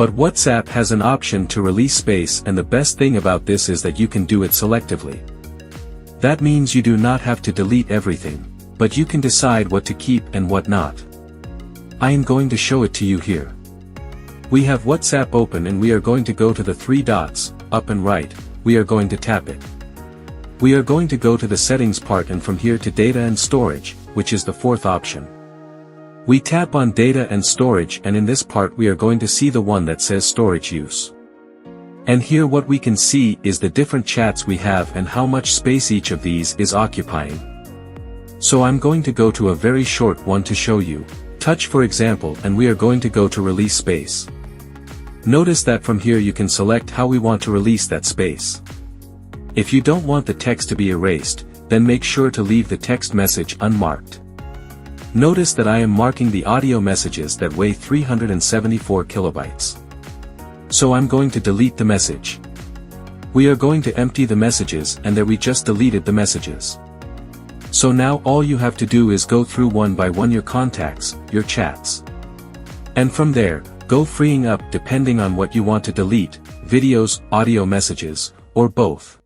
But WhatsApp has an option to release space, and the best thing about this is that you can do it selectively. That means you do not have to delete everything, but you can decide what to keep and what not. I am going to show it to you here. We have WhatsApp open and we are going to go to the three dots, up and right, we are going to tap it. We are going to go to the settings part and from here to data and storage, which is the fourth option. We tap on data and storage, and in this part we are going to see the one that says storage use. And here what we can see is the different chats we have and how much space each of these is occupying. So I'm going to go to a very short one to show you, touch for example, and we are going to go to release space. Notice that from here you can select how we want to release that space. If you don't want the text to be erased, then make sure to leave the text message unmarked. Notice that I am marking the audio messages that weigh 374 kilobytes. So I'm going to delete the message. We are going to empty the messages, and there we just deleted the messages. So now all you have to do is go through one by one your contacts, your chats. And from there, go freeing up depending on what you want to delete, videos, audio messages, or both.